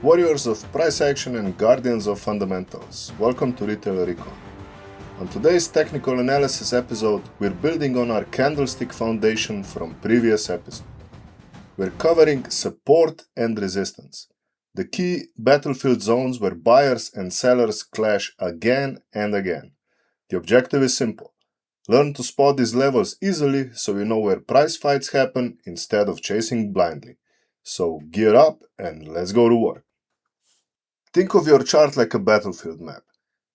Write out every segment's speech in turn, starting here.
Warriors of price action and guardians of fundamentals, welcome to Retail Recon. On today's technical analysis episode, we're building on our candlestick foundation from previous episode. We're covering support and resistance, the key battlefield zones where buyers and sellers clash again and again. The objective is simple. Learn to spot these levels easily so you know where price fights happen instead of chasing blindly. So gear up and let's go to work. Think of your chart like a battlefield map.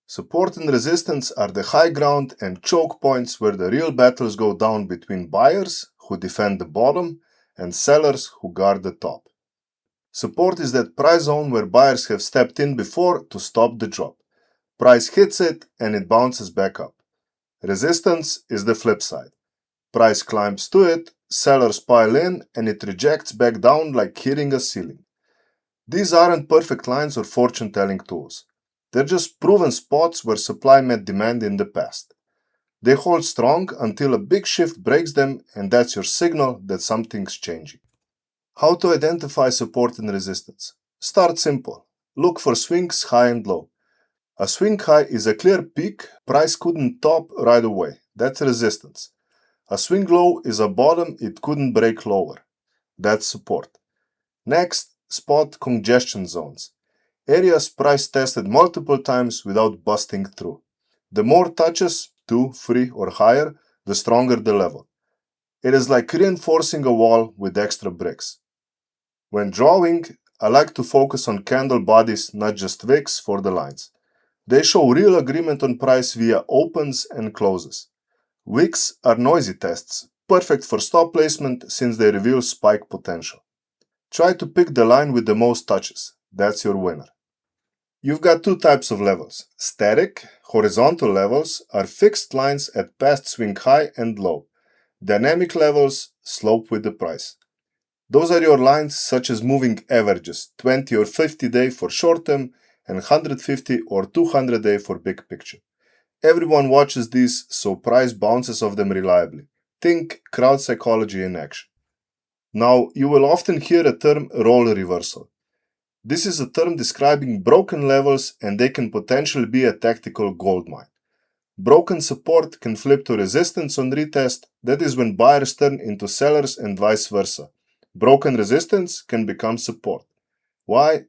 Support and resistance are the high ground and choke points where the real battles go down between buyers, who defend the bottom, and sellers, who guard the top. Support is that price zone where buyers have stepped in before to stop the drop. Price hits it and it bounces back up. Resistance is the flip side. Price climbs to it, sellers pile in, and it rejects back down like hitting a ceiling. These aren't perfect lines or fortune-telling tools. They're just proven spots where supply met demand in the past. They hold strong until a big shift breaks them, and that's your signal that something's changing. How to identify support and resistance? Start simple. Look for swings high and low. A swing high is a clear peak price couldn't top right away. That's resistance. A swing low is a bottom it couldn't break lower. That's support. Next, spot congestion zones. Areas price tested multiple times without busting through. The more touches, 2, 3 or higher, the stronger the level. It is like reinforcing a wall with extra bricks. When drawing, I like to focus on candle bodies, not just wicks for the lines. They show real agreement on price via opens and closes. Wicks are noisy tests, perfect for stop placement since they reveal spike potential. Try to pick the line with the most touches. That's your winner. You've got two types of levels. Static, horizontal levels are fixed lines at past swing high and low. Dynamic levels slope with the price. Those are your lines such as moving averages, 20 or 50 day for short term and 150 or 200 day for big picture. Everyone watches these, so price bounces off them reliably. Think crowd psychology in action. Now, you will often hear a term role reversal. This is a term describing broken levels, and they can potentially be a tactical goldmine. Broken support can flip to resistance on retest, that is when buyers turn into sellers and vice versa. Broken resistance can become support. Why?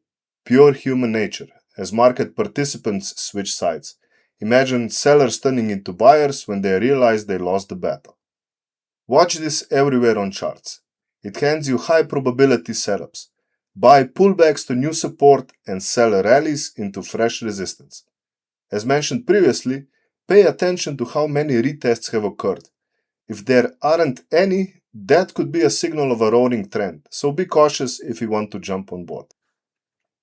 Pure human nature, as market participants switch sides. Imagine sellers turning into buyers when they realize they lost the battle. Watch this everywhere on charts. It hands you high probability setups. Buy pullbacks to new support and sell rallies into fresh resistance. As mentioned previously, pay attention to how many retests have occurred. If there aren't any, that could be a signal of a roaring trend, so be cautious if you want to jump on board.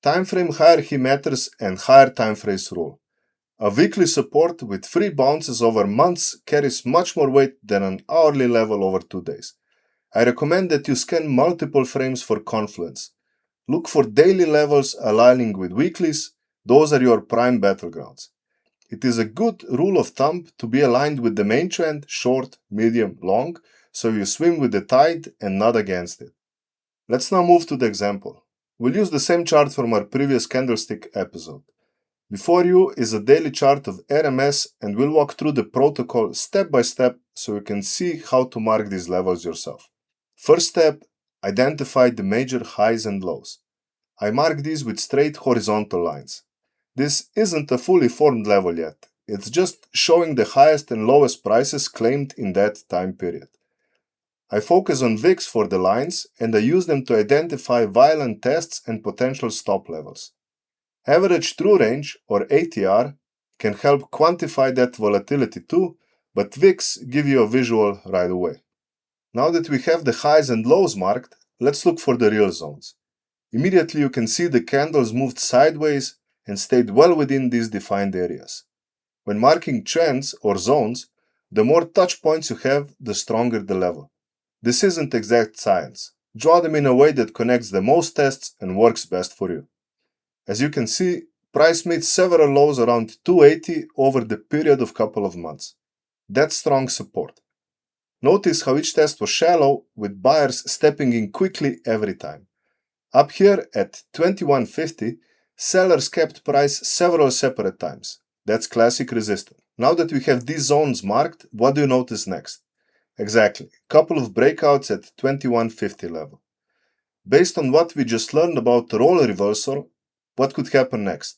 Timeframe hierarchy matters and higher timeframes rule. A weekly support with free bounces over months carries much more weight than an hourly level over 2 days. I recommend that you scan multiple frames for confluence. Look for daily levels aligning with weeklies. Those are your prime battlegrounds. It is a good rule of thumb to be aligned with the main trend, short, medium, long, so you swim with the tide and not against it. Let's now move to the example. We'll use the same chart from our previous candlestick episode. Before you is a daily chart of RMS, and we'll walk through the protocol step by step so you can see how to mark these levels yourself. First step, identify the major highs and lows. I mark these with straight horizontal lines. This isn't a fully formed level yet. It's just showing the highest and lowest prices claimed in that time period. I focus on wicks for the lines, and I use them to identify violent tests and potential stop levels. Average true range, or ATR, can help quantify that volatility too, but wicks give you a visual right away. Now that we have the highs and lows marked, let's look for the real zones. Immediately you can see the candles moved sideways and stayed well within these defined areas. When marking trends or zones, the more touch points you have, the stronger the level. This isn't exact science. Draw them in a way that connects the most tests and works best for you. As you can see, price made several lows around 280 over the period of couple of months. That's strong support. Notice how each test was shallow, with buyers stepping in quickly every time. Up here at 2150, sellers kept price several separate times. That's classic resistance. Now that we have these zones marked, what do you notice next? Exactly, couple of breakouts at 2150 level. Based on what we just learned about role reversal, what could happen next?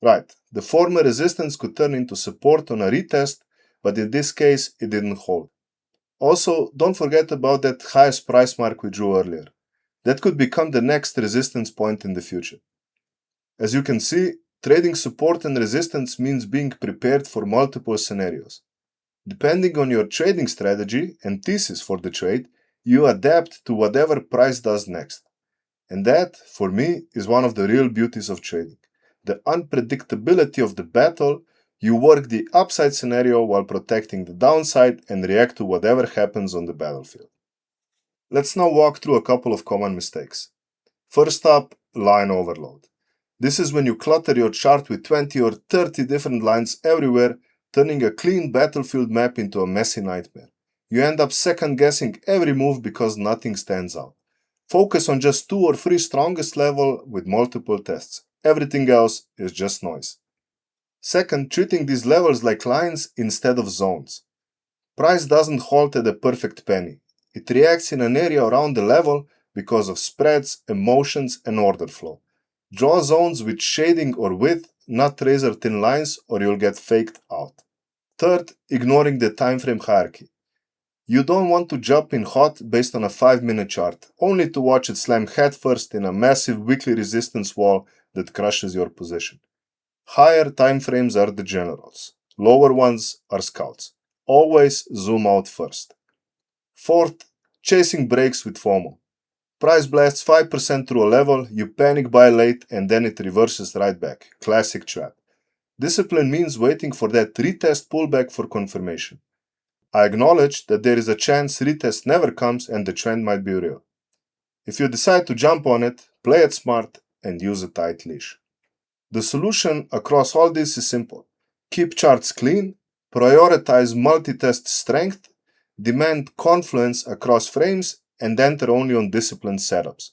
Right, the former resistance could turn into support on a retest, but in this case it didn't hold. Also, don't forget about that highest price mark we drew earlier. That could become the next resistance point in the future. As you can see, trading support and resistance means being prepared for multiple scenarios. Depending on your trading strategy and thesis for the trade, you adapt to whatever price does next. And that, for me, is one of the real beauties of trading. The unpredictability of the battle. You work the upside scenario while protecting the downside and react to whatever happens on the battlefield. Let's now walk through a couple of common mistakes. First up, line overload. This is when you clutter your chart with 20 or 30 different lines everywhere, turning a clean battlefield map into a messy nightmare. You end up second-guessing every move because nothing stands out. Focus on just 2 or 3 strongest levels with multiple tests. Everything else is just noise. Second, treating these levels like lines instead of zones. Price doesn't halt at a perfect penny. It reacts in an area around the level because of spreads, emotions, and order flow. Draw zones with shading or width, not razor-thin lines, or you'll get faked out. Third, ignoring the timeframe hierarchy. You don't want to jump in hot based on a 5-minute chart, only to watch it slam headfirst in a massive weekly resistance wall that crushes your position. Higher time frames are the generals. Lower ones are scouts. Always zoom out first. Fourth, chasing breaks with FOMO. Price blasts 5% through a level, you panic buy late, and then it reverses right back. Classic trap. Discipline means waiting for that retest pullback for confirmation. I acknowledge that there is a chance retest never comes and the trend might be real. If you decide to jump on it, play it smart and use a tight leash. The solution across all this is simple. Keep charts clean, prioritize multi-test strength, demand confluence across frames, and enter only on disciplined setups.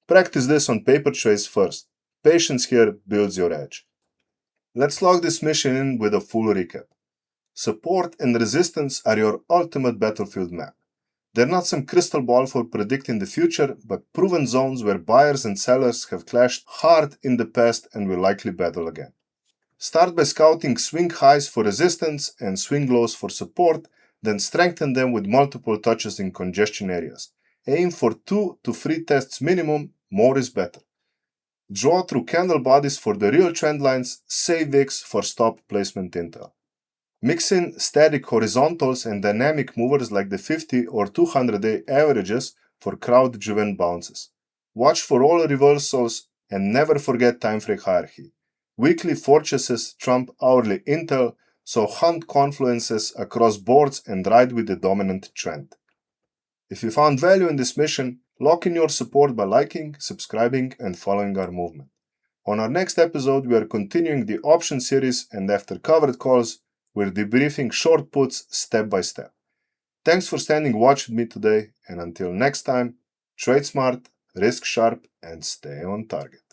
Practice this on paper trades first. Patience here builds your edge. Let's log this mission in with a full recap. Support and resistance are your ultimate battlefield map. They're not some crystal ball for predicting the future, but proven zones where buyers and sellers have clashed hard in the past and will likely battle again. Start by scouting swing highs for resistance and swing lows for support, then strengthen them with multiple touches in congestion areas. Aim for 2 to 3 tests minimum, more is better. Draw through candle bodies for the real trend lines, save wicks for stop placement intel. Mix in static horizontals and dynamic movers like the 50 or 200-day averages for crowd-driven bounces. Watch for all reversals and never forget timeframe hierarchy. Weekly fortresses trump hourly intel, so hunt confluences across boards and ride with the dominant trend. If you found value in this mission, lock in your support by liking, subscribing, and following our movement. On our next episode, we are continuing the option series, and after covered calls, we're debriefing short puts step by step. Thanks for standing watch with me today, and until next time, trade smart, risk sharp, and stay on target.